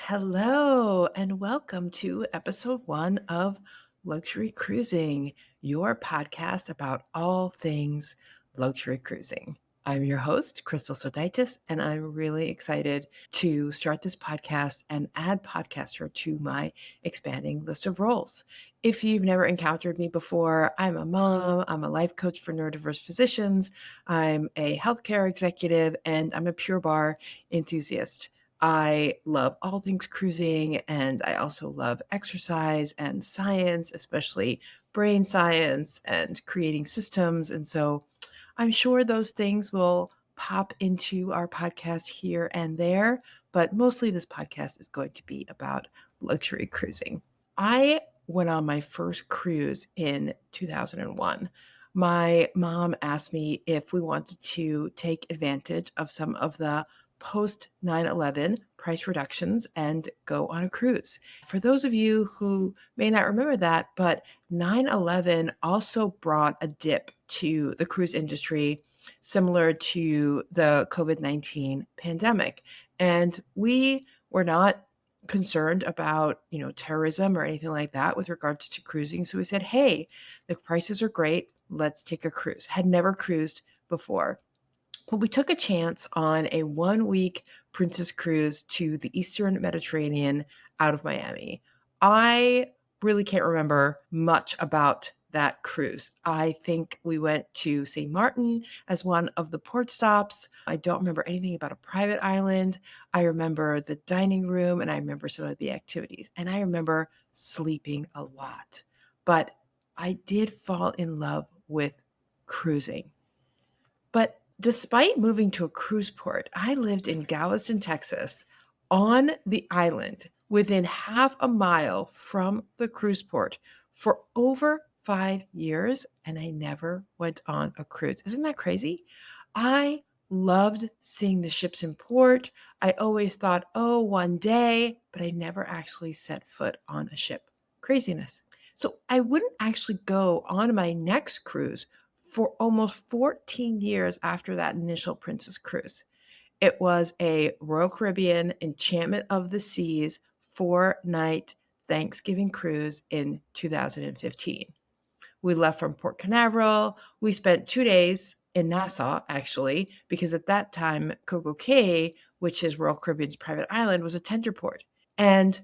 Hello, and welcome to episode 1 of Luxury Cruising, your podcast about all things luxury cruising. I'm your host, Krystal Sodaitis, and I'm really excited to start this podcast and add podcaster to my expanding list of roles. If you've never encountered me before, I'm a mom, I'm a life coach for neurodiverse physicians, I'm a healthcare executive, and I'm a Pure Barre enthusiast. I love all things cruising, and I also love exercise and science, especially brain science and creating systems. And so I'm sure those things will pop into our podcast here and there, but mostly this podcast is going to be about luxury cruising. I went on my first cruise in 2001. My mom asked me if we wanted to take advantage of some of the post 9/11 price reductions and go on a cruise. For those of you who may not remember that, but 9/11 also brought a dip to the cruise industry similar to the COVID-19 pandemic. And we were not concerned about, terrorism or anything like that with regards to cruising. So we said, hey, the prices are great. Let's take a cruise. Had never cruised before. Well, we took a chance on a 1-week Princess cruise to the Eastern Mediterranean out of Miami. I really can't remember much about that cruise. I think we went to St. Martin as one of the port stops. I don't remember anything about a private island. I remember the dining room and I remember some of the activities. And I remember sleeping a lot. But I did fall in love with cruising. But despite moving to a cruise port, I lived in Galveston, Texas, on the island within half a mile from the cruise port for over 5 years, and I never went on a cruise. Isn't that crazy? I loved seeing the ships in port. I always thought, oh, one day, but I never actually set foot on a ship. Craziness. So I wouldn't actually go on my next cruise for almost 14 years after that initial Princess cruise. It was a Royal Caribbean Enchantment of the Seas 4-night Thanksgiving cruise in 2015. We left from Port Canaveral. We spent 2 days in Nassau, actually, because at that time, Coco Cay, which is Royal Caribbean's private island, was a tender port. And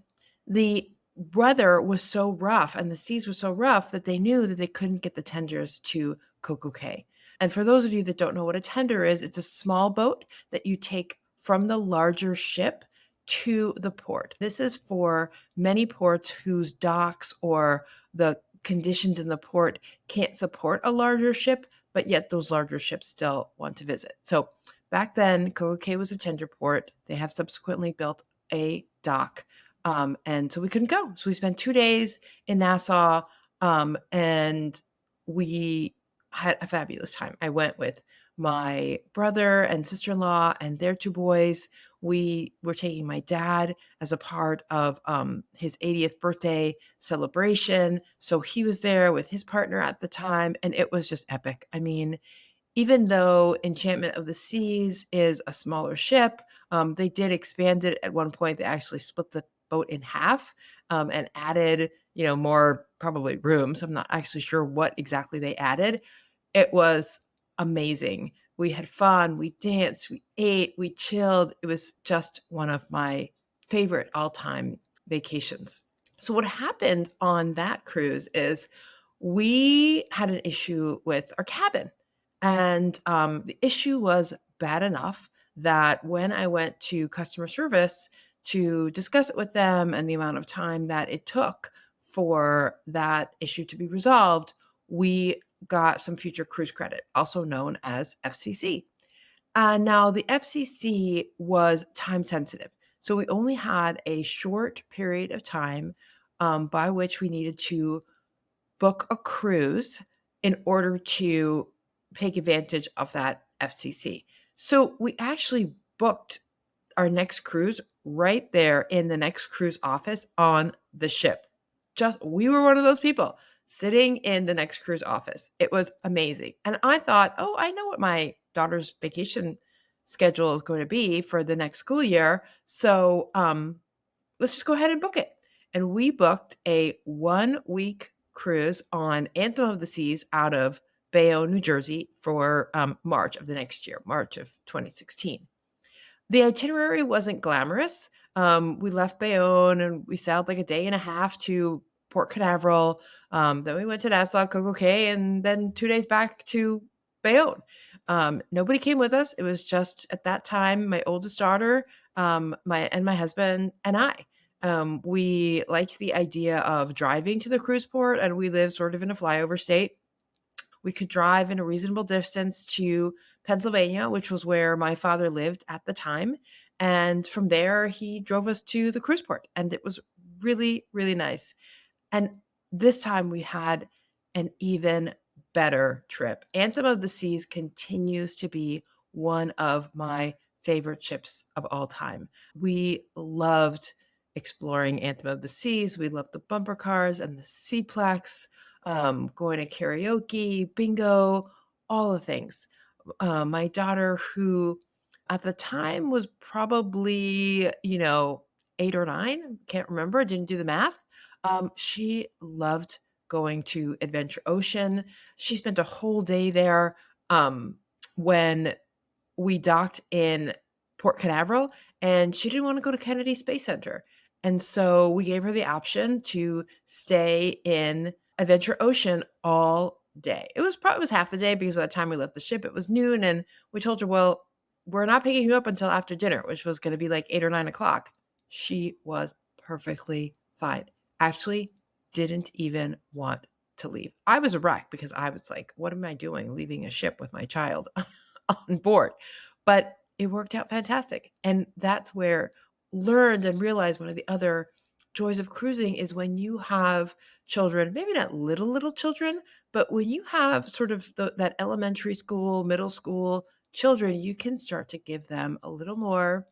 the weather was so rough and the seas were so rough that they knew that they couldn't get the tenders to Coco Cay. And for those of you that don't know what a tender is, it's a small boat that you take from the larger ship to the port. This is for many ports whose docks or the conditions in the port can't support a larger ship, but yet those larger ships still want to visit. So back then, Coco Cay was a tender port. They have subsequently built a dock. And so we couldn't go. So we spent 2 days in Nassau, and we had a fabulous time. I went with my brother and sister-in-law and their 2 boys. We were taking my dad as a part of his 80th birthday celebration. So he was there with his partner at the time, and it was just epic. I mean, even though Enchantment of the Seas is a smaller ship, they did expand it at one point. They actually split the boat in half and added, more probably rooms. I'm not actually sure what exactly they added. It was amazing. We had fun, we danced, we ate, we chilled. It was just one of my favorite all-time vacations. So what happened on that cruise is we had an issue with our cabin. And the issue was bad enough that when I went to customer service to discuss it with them and the amount of time that it took for that issue to be resolved, we got some future cruise credit, also known as FCC. Now, the FCC was time sensitive. So we only had a short period of time by which we needed to book a cruise in order to take advantage of that FCC. So we actually booked our next cruise right there in the next cruise office on the ship. We were one of those people sitting in the next cruise office. It was amazing. And I thought, oh, I know what my daughter's vacation schedule is going to be for the next school year. So let's just go ahead and book it. And we booked a 1-week cruise on Anthem of the Seas out of Bayonne, New Jersey for March of the next year, March of 2016. The itinerary wasn't glamorous. We left Bayonne and we sailed like a day and a half to Port Canaveral. Then we went to Nassau, Coco Cay, and then 2 days back to Bayonne. Nobody came with us. It was just at that time my oldest daughter, my husband and I. We liked the idea of driving to the cruise port, and we live sort of in a flyover state. We could drive in a reasonable distance to Pennsylvania, which was where my father lived at the time. And from there, he drove us to the cruise port, and it was really, really nice. And this time we had an even better trip. Anthem of the Seas continues to be one of my favorite ships of all time. We loved exploring Anthem of the Seas. We loved the bumper cars and the seaplex, going to karaoke, bingo, all the things. My daughter, who at the time was probably, 8 or 9, can't remember, didn't do the math. She loved going to Adventure Ocean. She spent a whole day there when we docked in Port Canaveral, and she didn't want to go to Kennedy Space Center. And so we gave her the option to stay in Adventure Ocean all day. It was half the day because by the time we left the ship, it was noon. And we told her, well, we're not picking you up until after dinner, which was going to be like 8 or 9 o'clock. She was perfectly fine. Actually, didn't even want to leave. I was a wreck because I was like, what am I doing leaving a ship with my child on board? But it worked out fantastic. And that's where learned and realized one of the other joys of cruising is when you have children, maybe not little children, but when you have sort of that elementary school, middle school children, you can start to give them a little more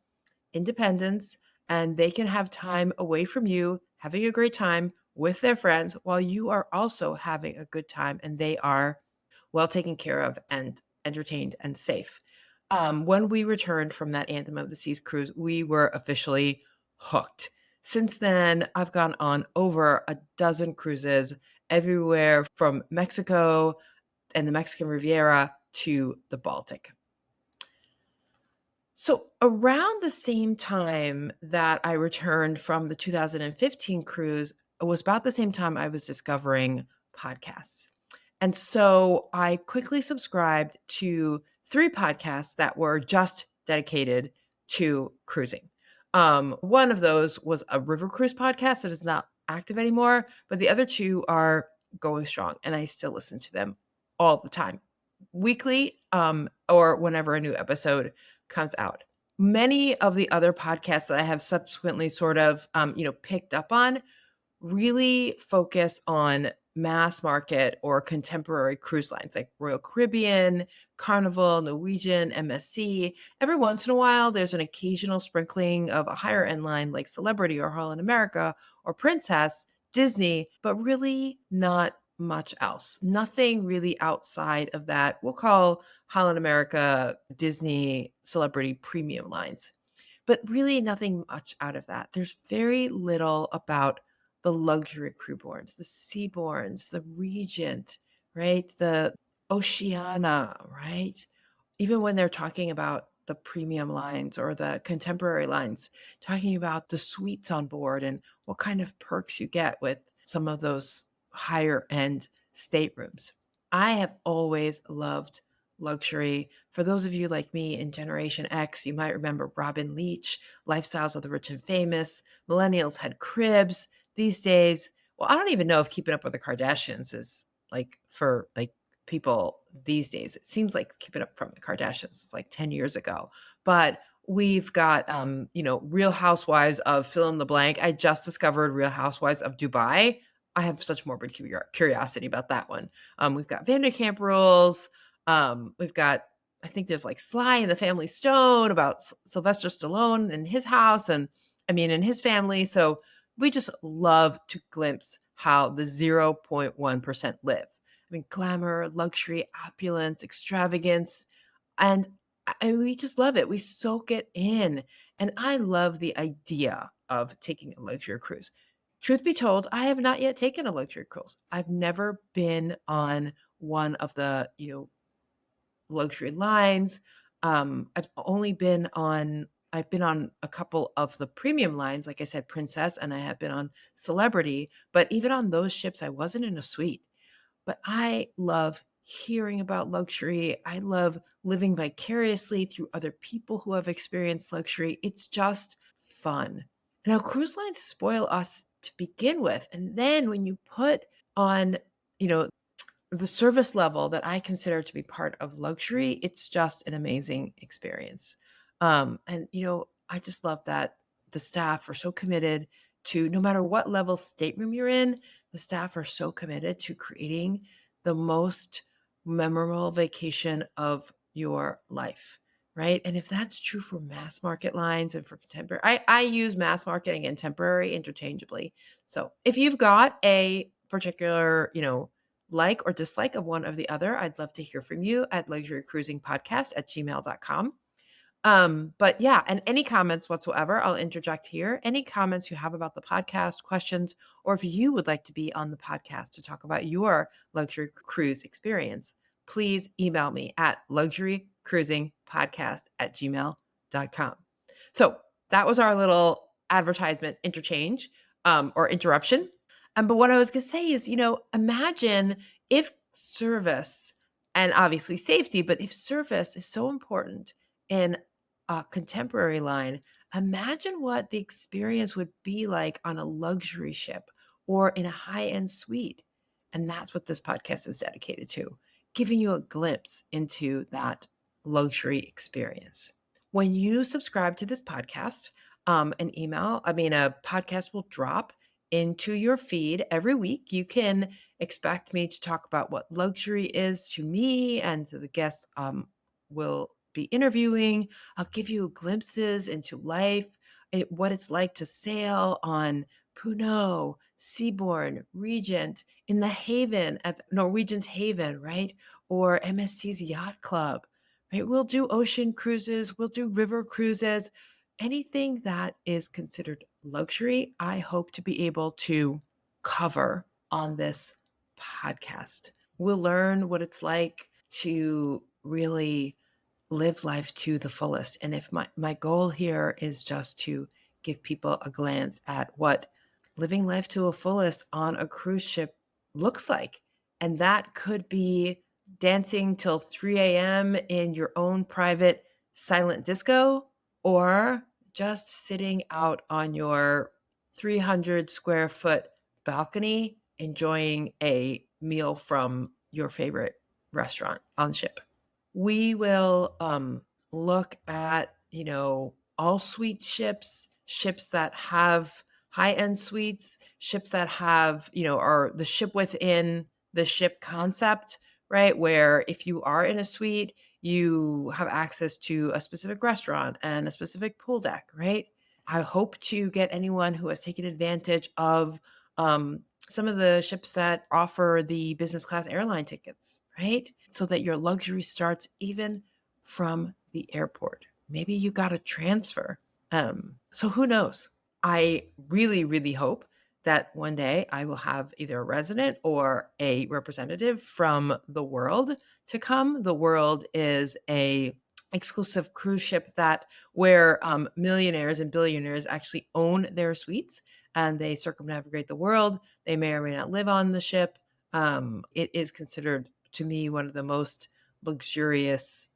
independence, and they can have time away from you, having a great time with their friends while you are also having a good time and they are well taken care of and entertained and safe. When we returned from that Anthem of the Seas cruise, we were officially hooked. Since then, I've gone on over a dozen cruises everywhere from Mexico and the Mexican Riviera to the Baltic. So around the same time that I returned from the 2015 cruise, it was about the same time I was discovering podcasts. And so I quickly subscribed to 3 podcasts that were just dedicated to cruising. One of those was a river cruise podcast that is not active anymore, but the other 2 are going strong, and I still listen to them all the time, weekly, or whenever a new episode comes out. Many of the other podcasts that I have subsequently sort of, picked up on really focus on mass market or contemporary cruise lines like Royal Caribbean, Carnival, Norwegian, MSC. Every once in a while, there's an occasional sprinkling of a higher end line like Celebrity or Holland America or Princess, Disney, but really not much else. Nothing really outside of that. We'll call Holland America, Disney, Celebrity premium lines, but really nothing much out of that. There's very little about the luxury crewborns, the Seabourns, the Regent, right? The Oceana, right? Even when they're talking about the premium lines or the contemporary lines, talking about the suites on board and what kind of perks you get with some of those higher end staterooms. I have always loved luxury. For those of you like me in Generation X, you might remember Robin Leach, Lifestyles of the Rich and Famous. Millennials had cribs. These days, well, I don't even know if Keeping Up with the Kardashians is like for like people these days. It seems like Keeping Up from the Kardashians is like 10 years ago. But we've got Real Housewives of fill in the blank. I just discovered Real Housewives of Dubai. I have such morbid curiosity about that one. We've got Vanderkamp Rules. We've got, I think there's like Sly and the Family Stone about Sylvester Stallone and his house and his family. So we just love to glimpse how the 0.1% live. Glamour, luxury, opulence, extravagance, and we just love it. We soak it in. And I love the idea of taking a luxury cruise. Truth be told, I have not yet taken a luxury cruise. I've never been on one of the, luxury lines. I've been on a couple of the premium lines, like I said, Princess, and I have been on Celebrity. But even on those ships, I wasn't in a suite. But I love hearing about luxury. I love living vicariously through other people who have experienced luxury. It's just fun. Now, cruise lines spoil us to begin with. And then when you put on, you know, the service level that I consider to be part of luxury, it's just an amazing experience. And I just love that the staff are so committed to, no matter what level stateroom you're in, the staff are so committed to creating the most memorable vacation of your life. Right. And if that's true for mass market lines and for contemporary, I use mass marketing and temporary interchangeably. So if you've got a particular, like or dislike of one or the other, I'd love to hear from you at luxurycruisingpodcast@gmail.com. But yeah, and any comments whatsoever, I'll interject here. Any comments you have about the podcast, questions, or if you would like to be on the podcast to talk about your luxury cruise experience, please email me at luxurycruisingpodcast@gmail.com. So that was our little advertisement interchange or interruption. But what I was going to say is, imagine if service and obviously safety, but if service is so important in a contemporary line, imagine what the experience would be like on a luxury ship or in a high-end suite. And that's what this podcast is dedicated to, giving you a glimpse into that luxury experience. When you subscribe to this podcast, a podcast will drop into your feed every week. You can expect me to talk about what luxury is to me and to the guests will be interviewing. I'll give you glimpses into life, what it's like to sail on Puno, Seabourn, Regent, in the Haven, at Norwegian's Haven, right? Or MSC's Yacht Club, right? We'll do ocean cruises, we'll do river cruises, anything that is considered luxury, I hope to be able to cover on this podcast. We'll learn what it's like to really live life to the fullest. And if my goal here is just to give people a glance at what living life to a fullest on a cruise ship looks like. And that could be dancing till 3 a.m. in your own private silent disco, or just sitting out on your 300 square foot balcony enjoying a meal from your favorite restaurant on the ship. We will look at, all suite ships, ships that have high-end suites, ships that have, are the ship within the ship concept, right? Where if you are in a suite, you have access to a specific restaurant and a specific pool deck, right? I hope to get anyone who has taken advantage of some of the ships that offer the business class airline tickets, right? So that your luxury starts even from the airport. Maybe you got a transfer. So who knows? I really, really hope that one day I will have either a resident or a representative from the World to come. The World is a exclusive cruise ship where millionaires and billionaires actually own their suites and they circumnavigate the world. They may or may not live on the ship. It is considered to me one of the most luxurious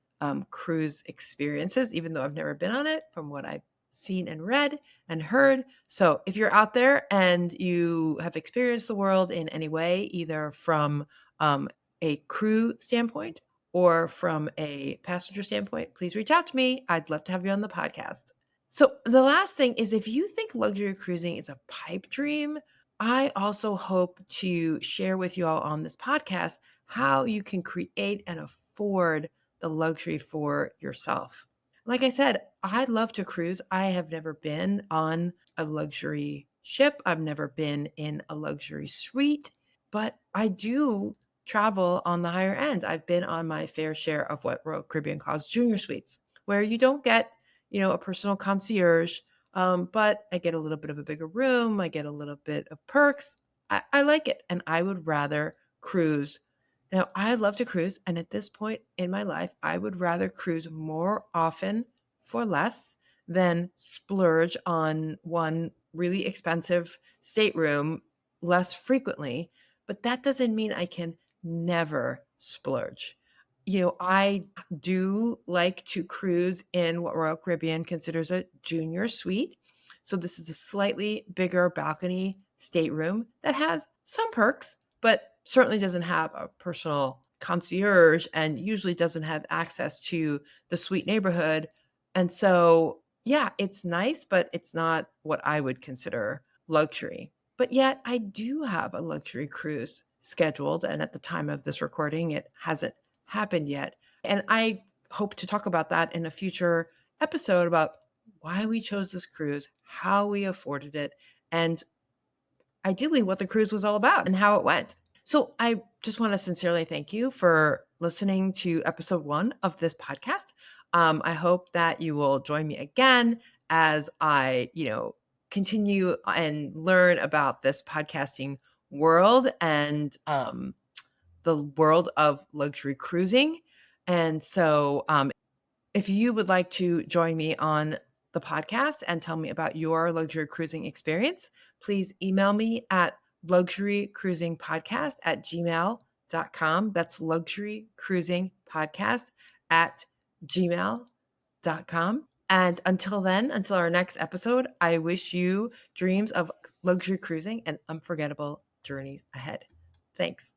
cruise experiences, even though I've never been on it, from what I've seen and read and heard. So if you're out there and you have experienced the world in any way, either from a crew standpoint or from a passenger standpoint, please reach out to me. I'd love to have you on the podcast. So the last thing is, if you think luxury cruising is a pipe dream, I also hope to share with you all on this podcast how you can create and afford the luxury for yourself. Like I said, I'd love to cruise. I have never been on a luxury ship. I've never been in a luxury suite, but I do travel on the higher end. I've been on my fair share of what Royal Caribbean calls junior suites, where you don't get, a personal concierge. but I get a little bit of a bigger room. I get a little bit of perks. I like it, and I would rather cruise. Now, I love to cruise, and at this point in my life, I would rather cruise more often for less than splurge on one really expensive stateroom less frequently. But that doesn't mean I can never splurge. I do like to cruise in what Royal Caribbean considers a junior suite. So this is a slightly bigger balcony stateroom that has some perks, but certainly doesn't have a personal concierge and usually doesn't have access to the suite neighborhood. And so, yeah, it's nice, but it's not what I would consider luxury. But yet, I do have a luxury cruise scheduled. And at the time of this recording, it hasn't happened yet. And I hope to talk about that in a future episode about why we chose this cruise, how we afforded it, and ideally what the cruise was all about and how it went. So I just want to sincerely thank you for listening to episode 1 of this podcast. I hope that you will join me again as I, continue and learn about this podcasting world and the world of luxury cruising. And so, if you would like to join me on the podcast and tell me about your luxury cruising experience, please email me at luxurycruisingpodcast@gmail.com. That's luxurycruisingpodcast@gmail.com. And until then, until our next episode, I wish you dreams of luxury cruising and unforgettable journeys ahead. Thanks.